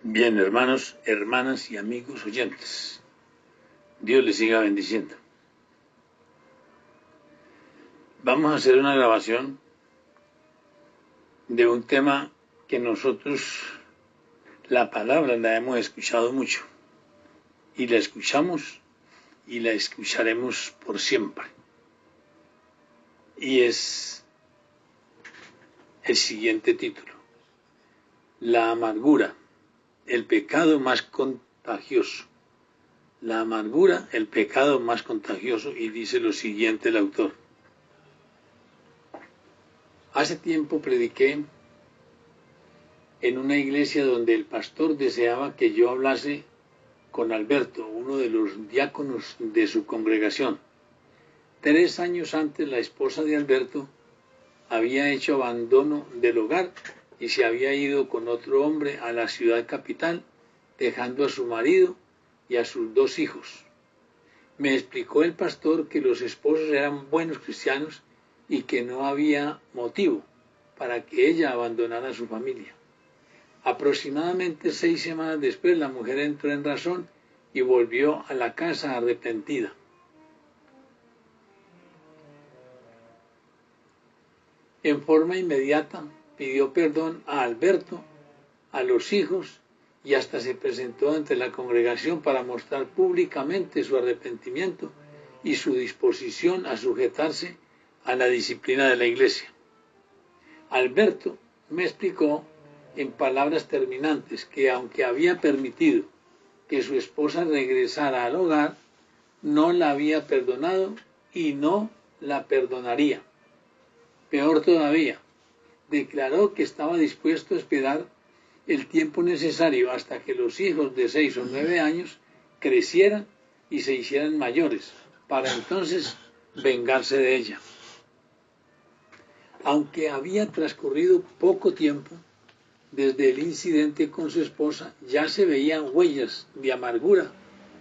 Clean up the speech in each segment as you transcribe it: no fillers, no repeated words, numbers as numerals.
Bien, hermanos, hermanas y amigos oyentes, Dios les siga bendiciendo. Vamos a hacer una grabación de un tema que nosotros, la palabra la hemos escuchado mucho, y la escuchamos y la escucharemos por siempre. Y es el siguiente título: la amargura, el pecado más contagioso. La amargura, el pecado más contagioso, y dice lo siguiente el autor. Hace tiempo prediqué en una iglesia donde el pastor deseaba que yo hablase con Alberto, uno de los diáconos de su congregación. 3 años antes, la esposa de Alberto había hecho abandono del hogar y se había ido con otro hombre a la ciudad capital, dejando a su marido y a sus 2 hijos. Me explicó el pastor que los esposos eran buenos cristianos y que no había motivo para que ella abandonara a su familia. Aproximadamente 6 semanas después, la mujer entró en razón y volvió a la casa arrepentida. En forma inmediata pidió perdón a Alberto, a los hijos, y hasta se presentó ante la congregación para mostrar públicamente su arrepentimiento y su disposición a sujetarse a la disciplina de la iglesia. Alberto me explicó en palabras terminantes que aunque había permitido que su esposa regresara al hogar, no la había perdonado y no la perdonaría. Peor todavía, declaró que estaba dispuesto a esperar el tiempo necesario hasta que los hijos de 6 o 9 años crecieran y se hicieran mayores, para entonces vengarse de ella. Aunque había transcurrido poco tiempo desde el incidente con su esposa, ya se veían huellas de amargura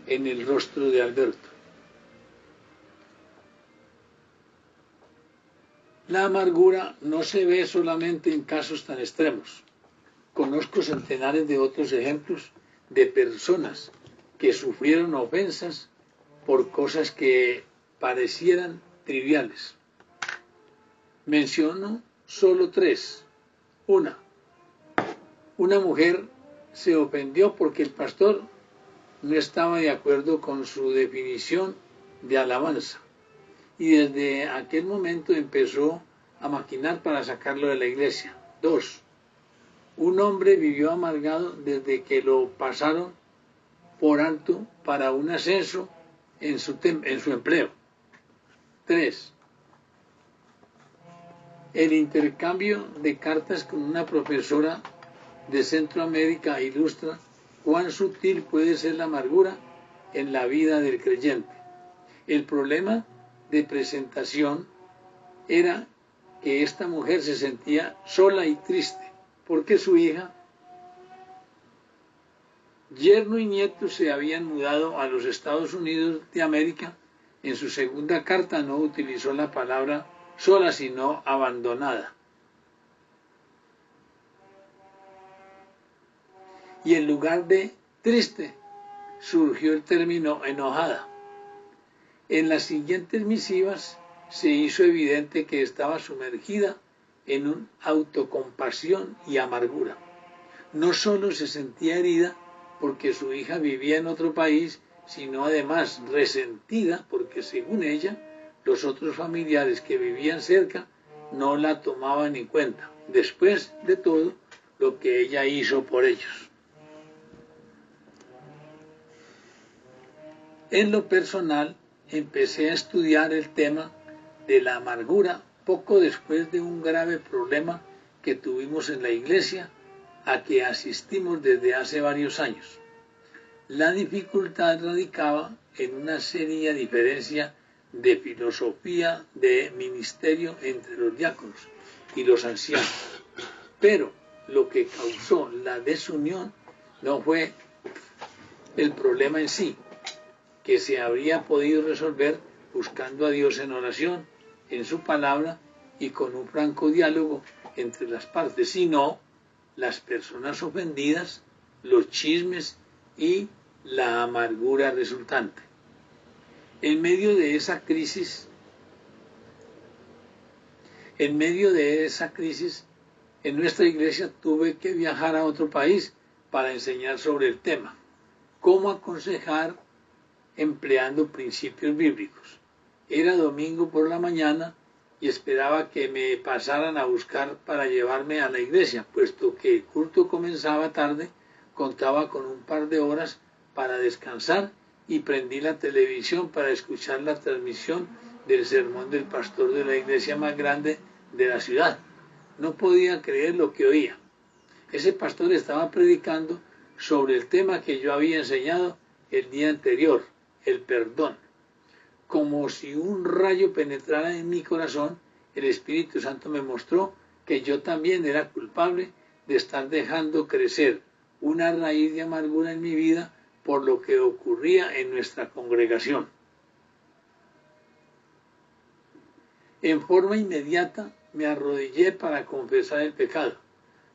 en el rostro de Alberto. La amargura no se ve solamente en casos tan extremos. Conozco centenares de otros ejemplos de personas que sufrieron ofensas por cosas que parecieran triviales. Menciono solo 3. Una mujer se ofendió porque el pastor no estaba de acuerdo con su definición de alabanza, y desde aquel momento empezó a maquinar para sacarlo de la iglesia. 2. Un hombre vivió amargado desde que lo pasaron por alto para un ascenso en su empleo. 3. El intercambio de cartas con una profesora de Centroamérica ilustra cuán sutil puede ser la amargura en la vida del creyente. El problema de presentación era que esta mujer se sentía sola y triste, porque su hija, yerno y nieto se habían mudado a los Estados Unidos de América. En su segunda carta no utilizó la palabra sola, sino abandonada. Y en lugar de triste, surgió el término enojada. En las siguientes misivas se hizo evidente que estaba sumergida en una autocompasión y amargura. No solo se sentía herida porque su hija vivía en otro país, sino además resentida porque, según ella, los otros familiares que vivían cerca no la tomaban en cuenta, después de todo lo que ella hizo por ellos. En lo personal, empecé a estudiar el tema de la amargura poco después de un grave problema que tuvimos en la iglesia a que asistimos desde hace varios años. La dificultad radicaba en una seria diferencia de filosofía de ministerio entre los diáconos y los ancianos. Pero lo que causó la desunión no fue el problema en sí, que se habría podido resolver buscando a Dios en oración, en su palabra y con un franco diálogo entre las partes, sino las personas ofendidas los chismes y la amargura resultante. En medio de esa crisis, en nuestra iglesia tuve que viajar a otro país para enseñar sobre el tema, cómo aconsejar empleando principios bíblicos. Era domingo por la mañana y esperaba que me pasaran a buscar para llevarme a la iglesia, puesto que el culto comenzaba tarde, contaba con un par de horas para descansar y prendí la televisión para escuchar la transmisión del sermón del pastor de la iglesia más grande de la ciudad. No podía creer lo que oía. Ese pastor estaba predicando sobre el tema que yo había enseñado el día anterior, el perdón. Como si un rayo penetrara en mi corazón, el Espíritu Santo me mostró que yo también era culpable de estar dejando crecer una raíz de amargura en mi vida por lo que ocurría en nuestra congregación. En forma inmediata me arrodillé para confesar el pecado,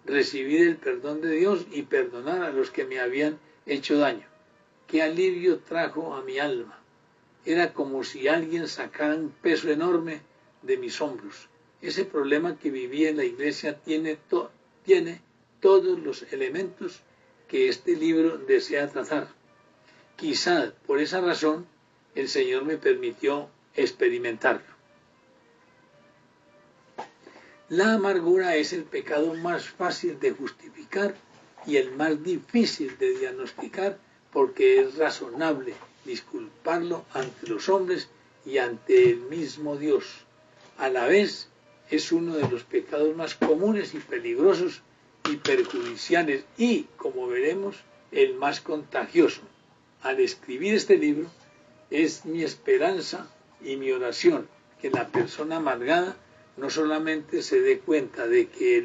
recibir el perdón de Dios y perdonar a los que me habían hecho daño. Qué alivio trajo a mi alma. Era como si alguien sacara un peso enorme de mis hombros. Ese problema que vivía en la iglesia tiene todos los elementos que este libro desea tratar. Quizá por esa razón el Señor me permitió experimentarlo. La amargura es el pecado más fácil de justificar y el más difícil de diagnosticar porque es razonable disculparlo ante los hombres y ante el mismo Dios. A la vez es uno de los pecados más comunes y peligrosos y perjudiciales y, como veremos, el más contagioso. Al escribir este libro es mi esperanza y mi oración que la persona amargada no solamente se dé cuenta de que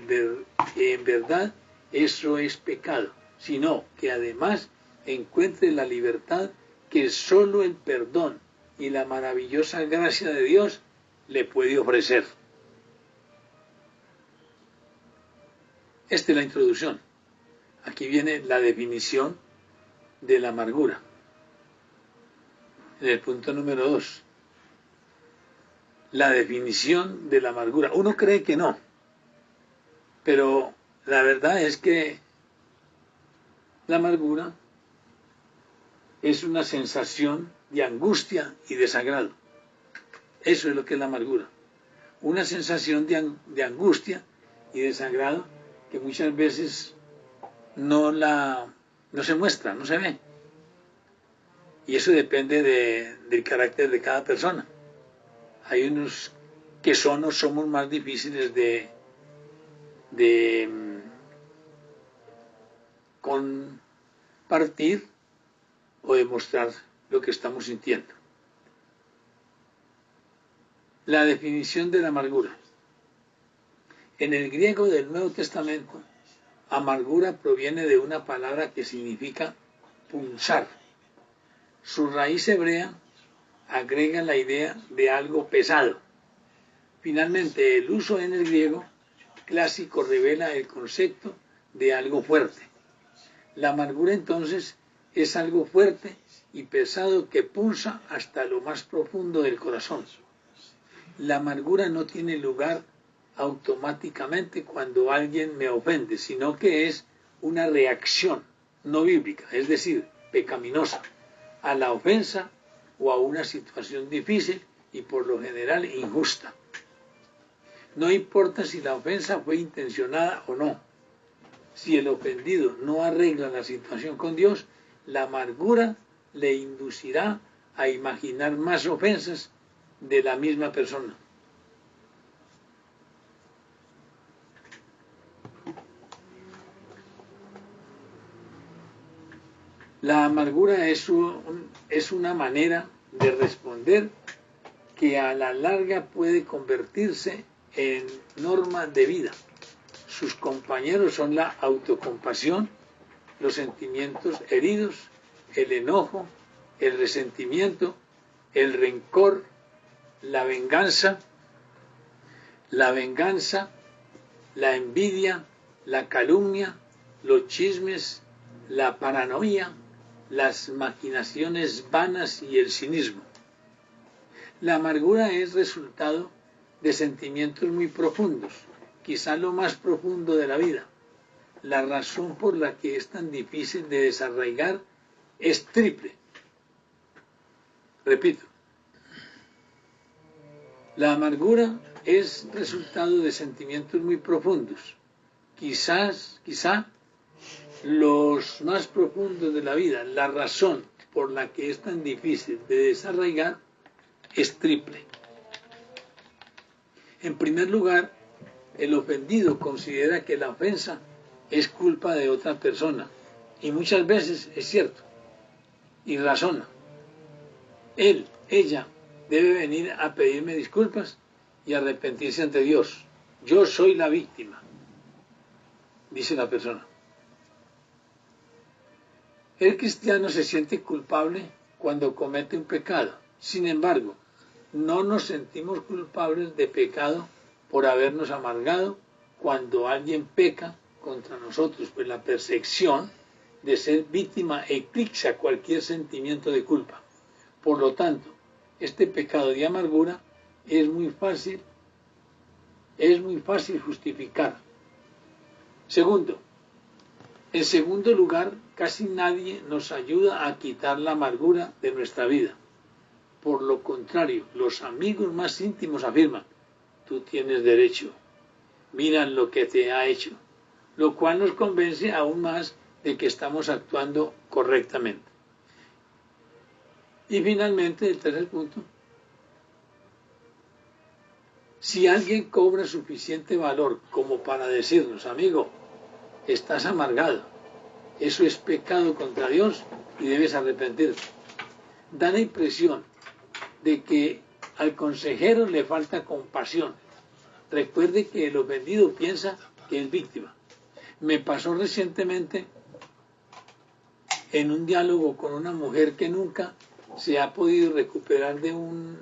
en verdad eso es pecado, sino que además encuentre la libertad que solo el perdón y la maravillosa gracia de Dios le puede ofrecer. Esta es la introducción. Aquí viene la definición de la amargura. En el punto número 2. La definición de la amargura. Uno cree que no, pero la verdad es que la amargura es una sensación de angustia y desagrado. Eso es lo que es la amargura. Una sensación de angustia y desagrado que muchas veces no se muestra, no se ve. Y eso depende del carácter de cada persona. Hay unos que somos más difíciles de compartir o demostrar lo que estamos sintiendo. La definición de la amargura. En el griego del Nuevo Testamento, amargura proviene de una palabra que significa punzar. Su raíz hebrea agrega la idea de algo pesado. Finalmente, el uso en el griego clásico revela el concepto de algo fuerte. La amargura entonces es algo fuerte y pesado que pulsa hasta lo más profundo del corazón. La amargura no tiene lugar automáticamente cuando alguien me ofende, sino que es una reacción no bíblica, es decir, pecaminosa, a la ofensa o a una situación difícil y por lo general injusta. No importa si la ofensa fue intencionada o no. Si el ofendido no arregla la situación con Dios, la amargura le inducirá a imaginar más ofensas de la misma persona. La amargura es una manera de responder que a la larga puede convertirse en norma de vida. Sus compañeros son la autocompasión, los sentimientos heridos, el enojo, el resentimiento, el rencor, la venganza, la envidia, la calumnia, los chismes, la paranoia, las maquinaciones vanas y el cinismo. La amargura es resultado de sentimientos muy profundos, quizá lo más profundo de la vida. La razón por la que es tan difícil de desarraigar es triple. Repito, la amargura es resultado de sentimientos muy profundos, quizá los más profundos de la vida. La razón por la que es tan difícil de desarraigar es triple. En primer lugar, el ofendido considera que la ofensa es culpa de otra persona, y muchas veces es cierto, y razona. Él, ella, debe venir a pedirme disculpas y arrepentirse ante Dios. Yo soy la víctima, dice la persona. El cristiano se siente culpable cuando comete un pecado. Sin embargo, no nos sentimos culpables de pecado por habernos amargado cuando alguien peca contra nosotros, pues la percepción de ser víctima eclipsa cualquier sentimiento de culpa. Por lo tanto, este pecado de amargura es muy fácil justificar. Segundo, en segundo lugar, casi nadie nos ayuda a quitar la amargura de nuestra vida. Por lo contrario, los amigos más íntimos afirman: tú tienes derecho, mira lo que te ha hecho, lo cual nos convence aún más de que estamos actuando correctamente. Y finalmente, el tercer punto: si alguien cobra suficiente valor como para decirnos: amigo, estás amargado, eso es pecado contra Dios y debes arrepentirte, da la impresión de que al consejero le falta compasión. Recuerde que el ofendido piensa que es víctima. Me pasó recientemente en un diálogo con una mujer que nunca se ha podido recuperar de un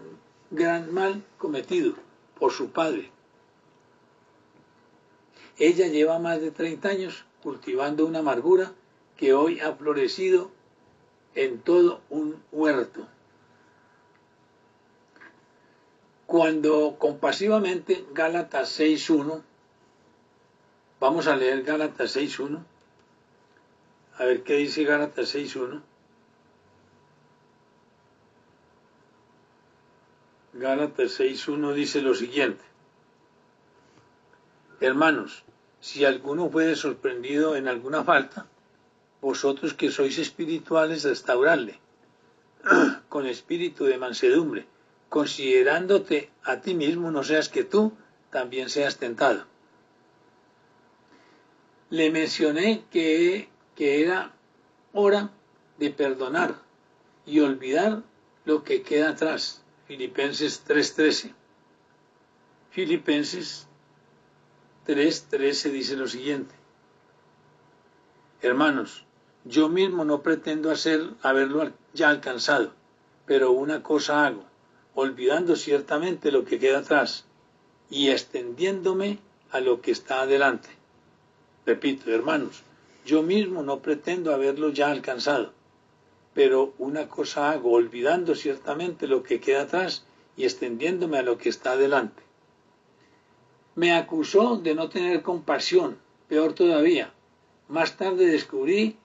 gran mal cometido por su padre. Ella lleva más de 30 años cultivando una amargura que hoy ha florecido en todo un huerto. Cuando compasivamente, Gálatas 6.1, vamos a leer Gálatas 6.1, a ver qué dice Gálatas 6.1. Gálatas 6.1 dice lo siguiente: hermanos, si alguno fuere sorprendido en alguna falta, vosotros que sois espirituales, restauradle con espíritu de mansedumbre, considerándote a ti mismo, no seas que tú también seas tentado. Le mencioné que era hora de perdonar y olvidar lo que queda atrás. Filipenses 3.13. Filipenses 3.13 dice lo siguiente: hermanos, yo mismo no pretendo haberlo ya alcanzado, pero una cosa hago, olvidando ciertamente lo que queda atrás y extendiéndome a lo que está adelante. Repito, hermanos, yo mismo no pretendo haberlo ya alcanzado, pero una cosa hago, olvidando ciertamente lo que queda atrás y extendiéndome a lo que está adelante. Me acusó de no tener compasión, peor todavía. Más tarde descubrí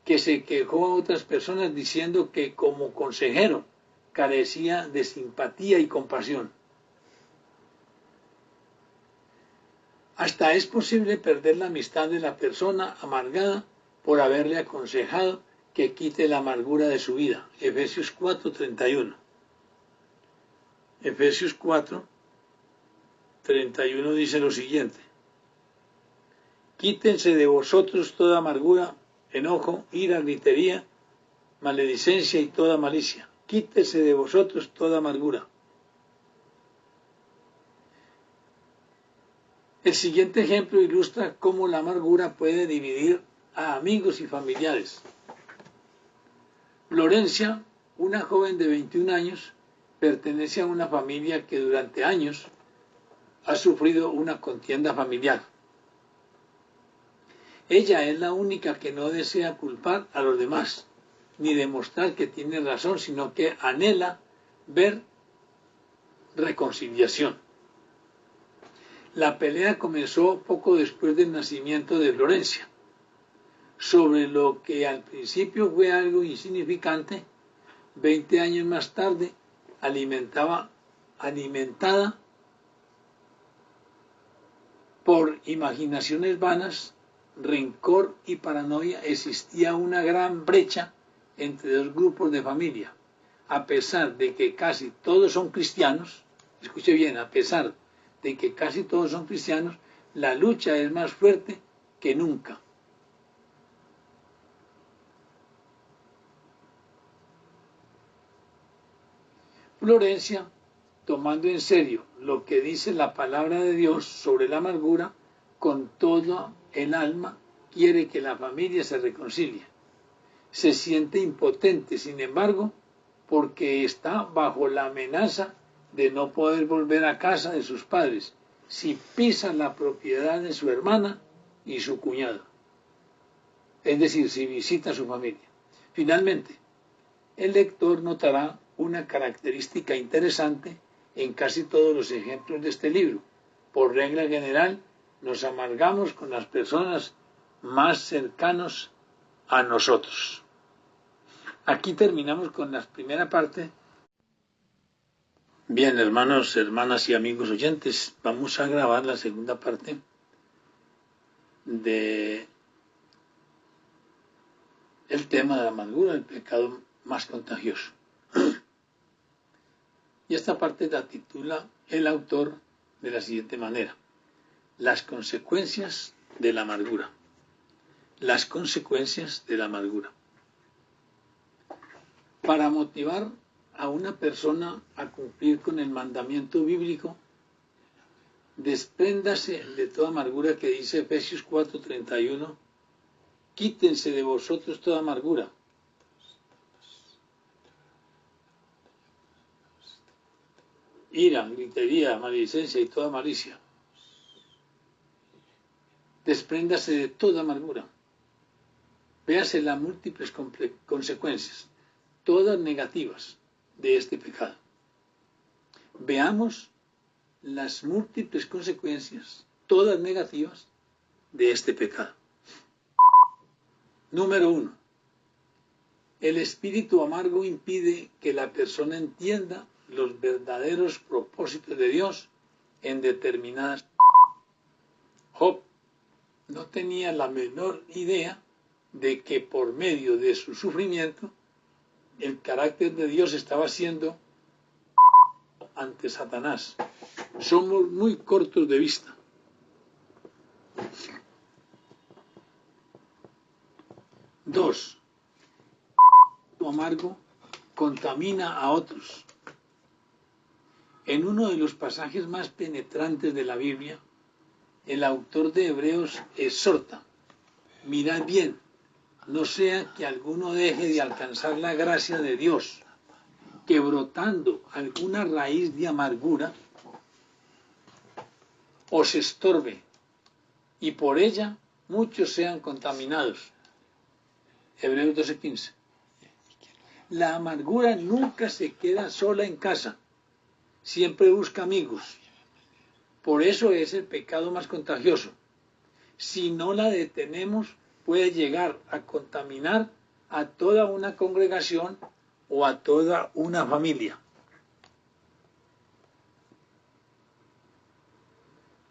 que se quejó a otras personas diciendo que como consejero carecía de simpatía y compasión. Hasta es posible perder la amistad de la persona amargada por haberle aconsejado que quite la amargura de su vida. Efesios 4:31. Efesios 4:31 dice lo siguiente: quítense de vosotros toda amargura, enojo, ira, gritería, maledicencia y toda malicia. Quítese de vosotros toda amargura. El siguiente ejemplo ilustra cómo la amargura puede dividir a amigos y familiares. Florencia, una joven de 21 años, pertenece a una familia que durante años ha sufrido una contienda familiar. Ella es la única que no desea culpar a los demás, ni demostrar que tiene razón, sino que anhela ver reconciliación. La pelea comenzó poco después del nacimiento de Florencia. Sobre lo que al principio fue algo insignificante, 20 años más tarde, alimentada por imaginaciones vanas, rencor y paranoia, existía una gran brecha entre dos grupos de familia. A pesar de que casi todos son cristianos, escuche bien, a pesar de que casi todos son cristianos, la lucha es más fuerte que nunca. Florencia, tomando en serio lo que dice la palabra de Dios sobre la amargura, con todo el alma quiere que la familia se reconcilie. Se siente impotente, sin embargo, porque está bajo la amenaza de no poder volver a casa de sus padres si pisa la propiedad de su hermana y su cuñado, es decir, si visita a su familia. Finalmente, el lector notará una característica interesante en casi todos los ejemplos de este libro. Por regla general, nos amargamos con las personas más cercanas a nosotros. Aquí terminamos con la primera parte. Bien, hermanos, hermanas y amigos oyentes, vamos a grabar la segunda parte de el tema de la amargura, el pecado más contagioso. Y esta parte la titula el autor de la siguiente manera: las consecuencias de la amargura. Las consecuencias de la amargura. Para motivar a una persona a cumplir con el mandamiento bíblico, despréndase de toda amargura, que dice Efesios 4:31, quítense de vosotros toda amargura, ira, gritería, maledicencia y toda malicia. Despréndase de toda amargura. Véase las múltiples consecuencias, todas negativas, de este pecado. Veamos las múltiples consecuencias, todas negativas, de este pecado. Número 1. El espíritu amargo impide que la persona entienda los verdaderos propósitos de Dios en determinadas. Job no tenía la menor idea de que por medio de su sufrimiento el carácter de Dios estaba siendo ante Satanás. Somos muy cortos de vista. Dos, el amargo contamina a otros. En uno de los pasajes más penetrantes de la Biblia, el autor de Hebreos exhorta: mirad bien, no sea que alguno deje de alcanzar la gracia de Dios, que brotando alguna raíz de amargura os estorbe, y por ella muchos sean contaminados. Hebreos 12:15. La amargura nunca se queda sola en casa, siempre busca amigos. Por eso es el pecado más contagioso. Si no la detenemos, puede llegar a contaminar a toda una congregación o a toda una familia.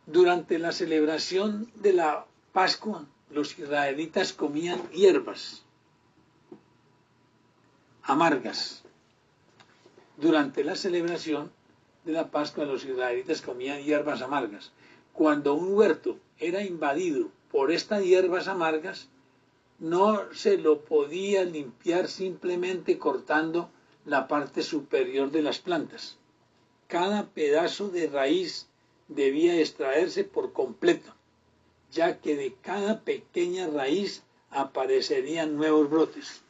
Durante la celebración de la Pascua, los israelitas comían hierbas amargas. Durante la celebración de la Pascua, los israelitas comían hierbas amargas. Cuando un huerto era invadido por estas hierbas amargas, no se lo podía limpiar simplemente cortando la parte superior de las plantas. Cada pedazo de raíz debía extraerse por completo, ya que de cada pequeña raíz aparecerían nuevos brotes.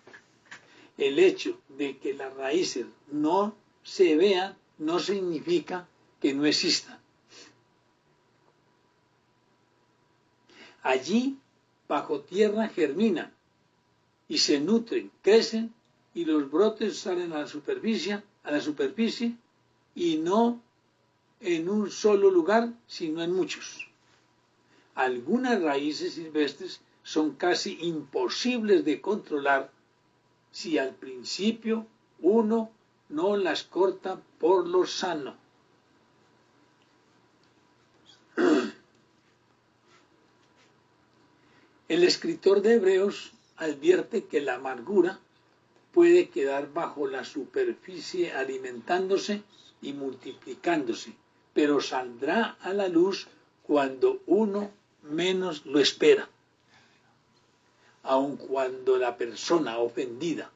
El hecho de que las raíces no se vean no significa que no existan. Allí bajo tierra germinan y se nutren, crecen y los brotes salen a la superficie y no en un solo lugar, sino en muchos. Algunas raíces silvestres son casi imposibles de controlar si al principio uno no las corta por lo sano. El escritor de Hebreos advierte que la amargura puede quedar bajo la superficie alimentándose y multiplicándose, pero saldrá a la luz cuando uno menos lo espera. Aun cuando la persona ofendida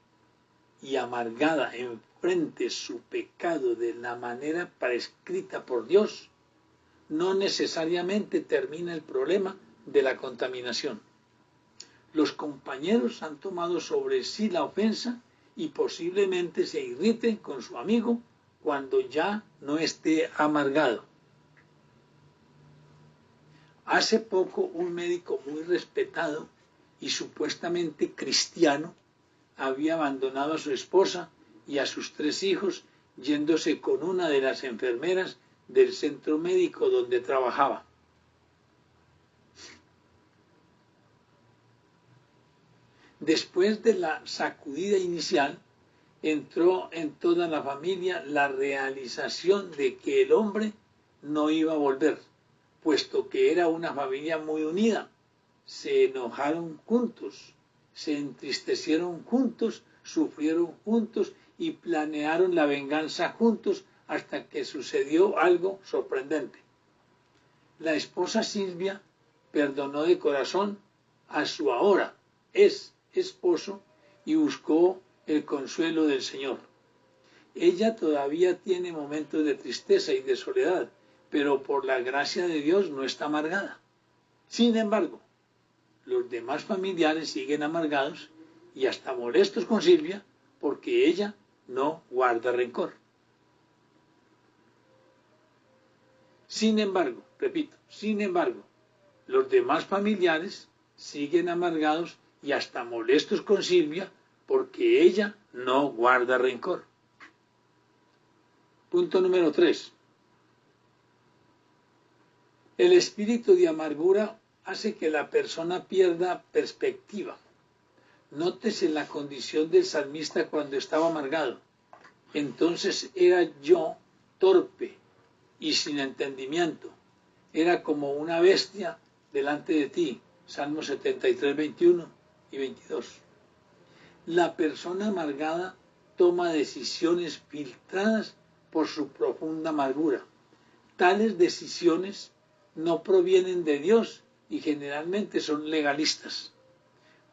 y amargada enfrente su pecado de la manera prescrita por Dios, no necesariamente termina el problema de la contaminación. Los compañeros han tomado sobre sí la ofensa y posiblemente se irriten con su amigo cuando ya no esté amargado. Hace poco un médico muy respetado y supuestamente cristiano había abandonado a su esposa y a sus 3 hijos yéndose con una de las enfermeras del centro médico donde trabajaba. Después de la sacudida inicial, entró en toda la familia la realización de que el hombre no iba a volver, puesto que era una familia muy unida. Se enojaron juntos, se entristecieron juntos, sufrieron juntos y planearon la venganza juntos hasta que sucedió algo sorprendente. La esposa Silvia perdonó de corazón a su ahora esposo y buscó el consuelo del Señor. Ella todavía tiene momentos de tristeza y de soledad, pero por la gracia de Dios no está amargada. Sin embargo, los demás familiares siguen amargados y hasta molestos con Silvia porque ella no guarda rencor. Sin embargo, los demás familiares siguen amargados y hasta molestos con Silvia porque ella no guarda rencor. Punto número 3. El espíritu de amargura hace que la persona pierda perspectiva. Nótese la condición del salmista cuando estaba amargado. Entonces era yo torpe y sin entendimiento. Era como una bestia delante de ti. Salmo 73, 21 y 22. La persona amargada toma decisiones filtradas por su profunda amargura. Tales decisiones no provienen de Dios y generalmente son legalistas.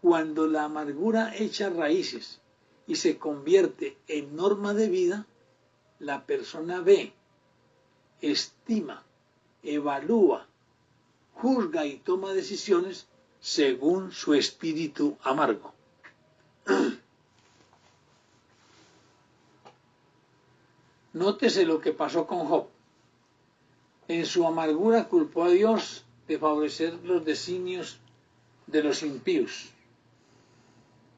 Cuando la amargura echa raíces y se convierte en norma de vida, la persona ve, estima, evalúa, juzga y toma decisiones según su espíritu amargo. Nótese lo que pasó con Job. En su amargura culpó a Dios de favorecer los designios de los impíos.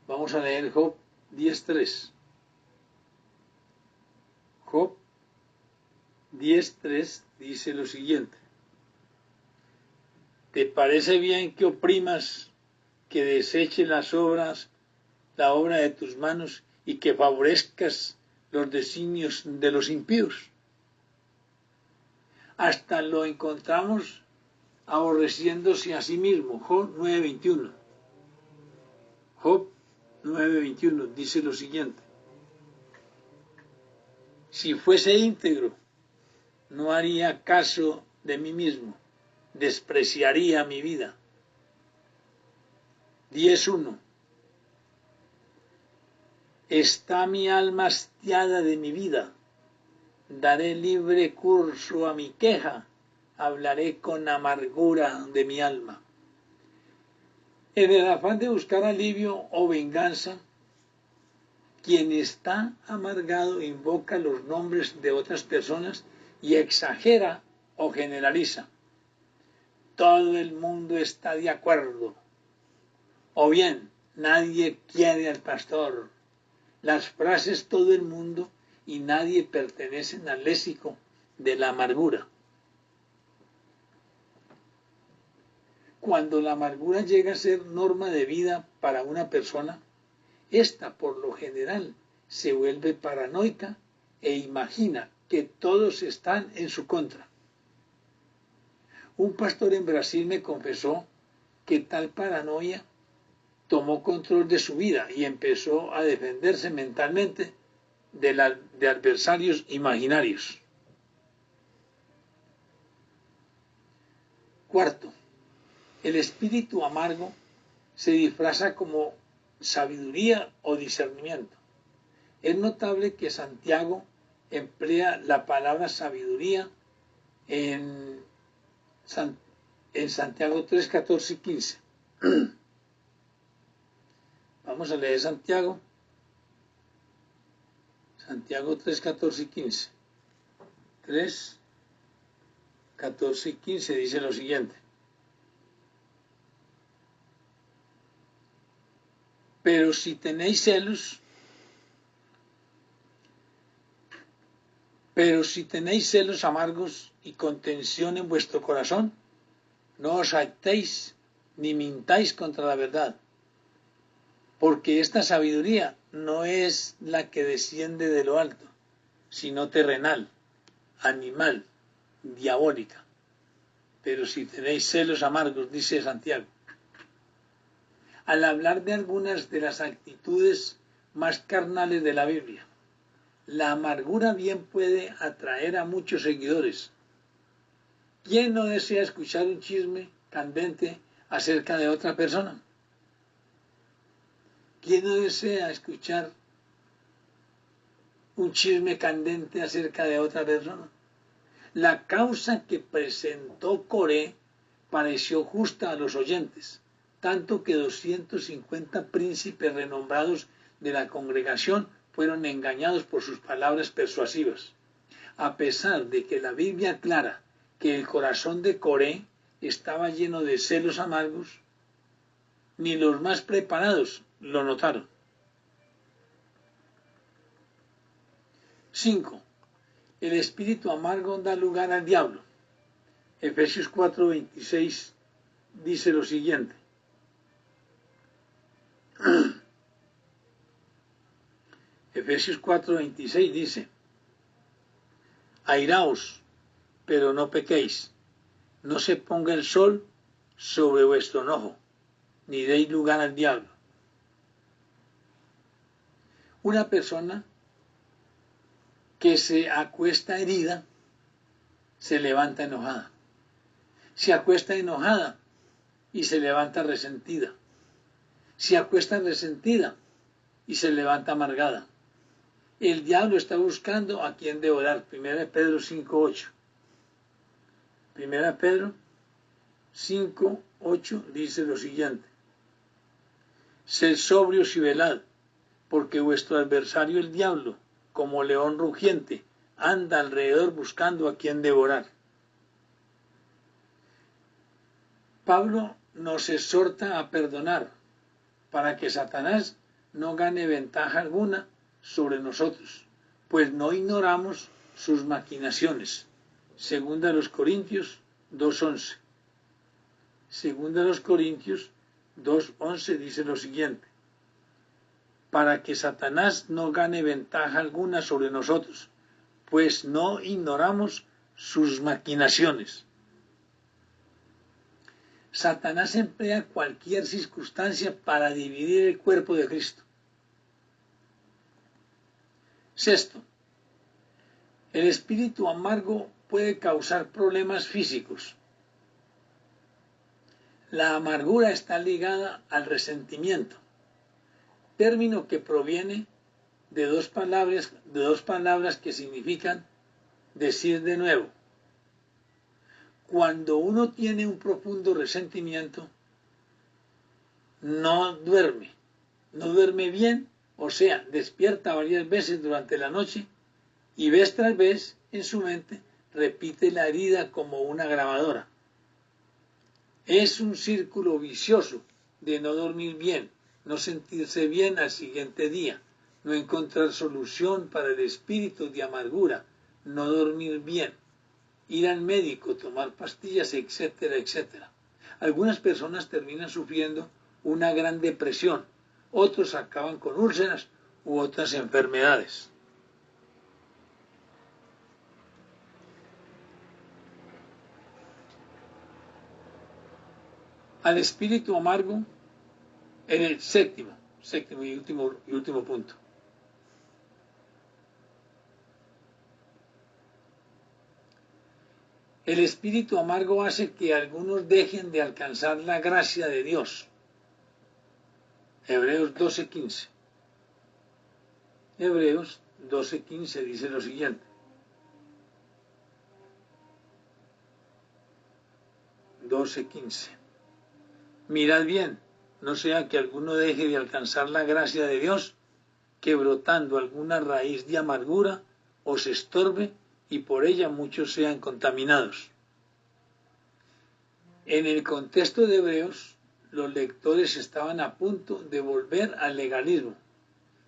Vamos a leer Job 10.3. Job 10.3 dice lo siguiente. ¿Te parece bien que oprimas, que deseches la obra de tus manos y que favorezcas los designios de los impíos? Hasta lo encontramos aborreciéndose a sí mismo. Job 9.21. Job 9.21 dice lo siguiente. Si fuese íntegro, no haría caso de mí mismo, despreciaría mi vida. 10.1. Está mi alma hastiada de mi vida, daré libre curso a mi queja, hablaré con amargura de mi alma. En el afán de buscar alivio o venganza, quien está amargado invoca los nombres de otras personas y exagera o generaliza. Todo el mundo está de acuerdo. O bien, nadie quiere al pastor. Las frases todo el mundo y nadie pertenecen al léxico de la amargura. Cuando la amargura llega a ser norma de vida para una persona, ésta por lo general se vuelve paranoica e imagina que todos están en su contra. Un pastor en Brasil me confesó que tal paranoia tomó control de su vida y empezó a defenderse mentalmente de adversarios imaginarios. Cuarto, el espíritu amargo se disfraza como sabiduría o discernimiento. Es notable que Santiago emplea la palabra sabiduría en Santiago 3, 14 y 15. Vamos a leer Santiago 3, 14 y 15. 3, 14 y 15 dice lo siguiente. Pero si tenéis celos amargos y contención en vuestro corazón, no os jactéis ni mintáis contra la verdad, porque esta sabiduría no es la que desciende de lo alto, sino terrenal, animal, diabólica. Pero si tenéis celos amargos, dice Santiago, al hablar de algunas de las actitudes más carnales de la Biblia, la amargura bien puede atraer a muchos seguidores. ¿Quién no desea escuchar un chisme candente acerca de otra persona? ¿Quién no desea escuchar un chisme candente acerca de otra persona? La causa que presentó Coré pareció justa a los oyentes, tanto que 250 príncipes renombrados de la congregación fueron engañados por sus palabras persuasivas. A pesar de que la Biblia aclara que el corazón de Coré estaba lleno de celos amargos, ni los más preparados lo notaron. 5. El espíritu amargo da lugar al diablo. Efesios 4:26 dice lo siguiente. Efesios 4:26 dice, airaos, pero no pequéis, no se ponga el sol sobre vuestro enojo, ni deis lugar al diablo. Una persona que se acuesta herida, se levanta enojada. Se acuesta enojada y se levanta resentida. Se acuesta resentida y se levanta amargada. El diablo está buscando a quien devorar. 1 Pedro 5:8. 1 Pedro 5:8 dice lo siguiente. Sed sobrios y velad, porque vuestro adversario el diablo, como león rugiente, anda alrededor buscando a quien devorar. Pablo nos exhorta a perdonar para que Satanás no gane ventaja alguna sobre nosotros, pues no ignoramos sus maquinaciones. Segunda a los Corintios 2:11. Segunda a los Corintios 2:11 dice lo siguiente. Para que Satanás no gane ventaja alguna sobre nosotros, pues no ignoramos sus maquinaciones. Satanás emplea cualquier circunstancia para dividir el cuerpo de Cristo. 6. El espíritu amargo puede causar problemas físicos. La amargura está ligada al resentimiento, término que proviene de dos palabras que significan decir de nuevo. Cuando uno tiene un profundo resentimiento, no duerme bien, o sea, despierta varias veces durante la noche y vez tras vez en su mente repite la herida como una grabadora. Es un círculo vicioso de no dormir bien, no sentirse bien al siguiente día, no encontrar solución para el espíritu de amargura, no dormir bien, ir al médico, tomar pastillas, etcétera, etcétera. Algunas personas terminan sufriendo una gran depresión, otros acaban con úlceras u otras enfermedades. Al espíritu amargo, en el séptimo y último punto. El espíritu amargo hace que algunos dejen de alcanzar la gracia de Dios. Hebreos 12:15. Hebreos 12:15 dice lo siguiente. 12:15. Mirad bien, no sea que alguno deje de alcanzar la gracia de Dios, que brotando alguna raíz de amargura os estorbe y por ella muchos sean contaminados. En el contexto de Hebreos, los lectores estaban a punto de volver al legalismo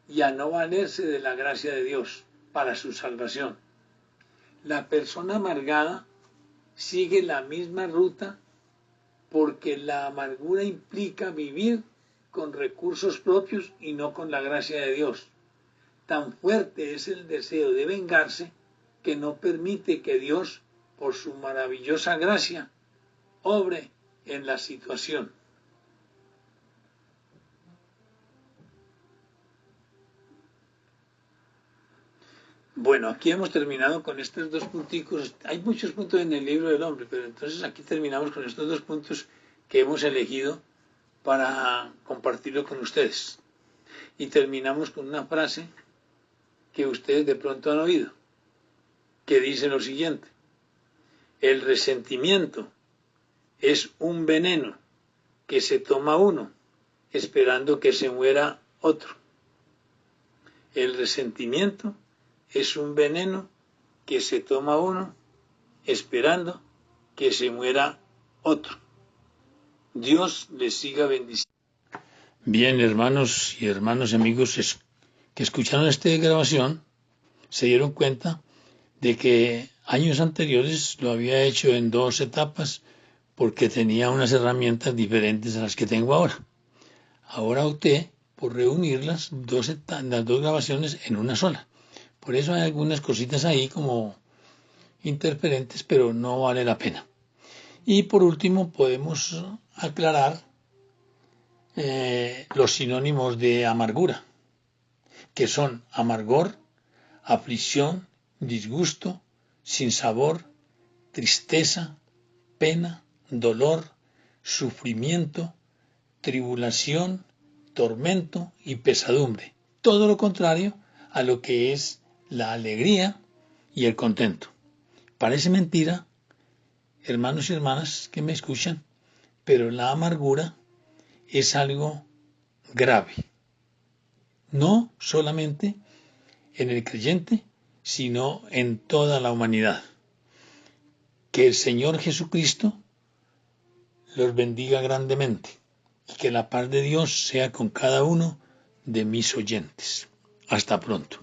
y a no valerse de la gracia de Dios para su salvación. La persona amargada sigue la misma ruta porque la amargura implica vivir con recursos propios y no con la gracia de Dios. Tan fuerte es el deseo de vengarse que no permite que Dios, por su maravillosa gracia, obre en la situación. Bueno, aquí hemos terminado con estos dos punticos. Hay muchos puntos en el libro del hombre, pero entonces aquí terminamos con estos dos puntos que hemos elegido para compartirlo con ustedes. Y terminamos con una frase que ustedes de pronto han oído, que dice lo siguiente: el resentimiento es un veneno que se toma uno esperando que se muera otro. El resentimiento es un veneno que se toma uno esperando que se muera otro. Dios les siga bendiciendo. Bien, hermanos y amigos que escucharon esta grabación, se dieron cuenta de que años anteriores lo había hecho en 2 etapas porque tenía unas herramientas diferentes a las que tengo ahora. Ahora opté por reunir las dos grabaciones en una sola. Por eso hay algunas cositas ahí como interferentes, pero no vale la pena. Y por último podemos aclarar los sinónimos de amargura, que son amargor, aflicción, disgusto, sinsabor, tristeza, pena, dolor, sufrimiento, tribulación, tormento y pesadumbre. Todo lo contrario a lo que es la alegría y el contento. Parece mentira, hermanos y hermanas que me escuchan, pero la amargura es algo grave. No solamente en el creyente, sino en toda la humanidad. Que el Señor Jesucristo los bendiga grandemente y que la paz de Dios sea con cada uno de mis oyentes. Hasta pronto.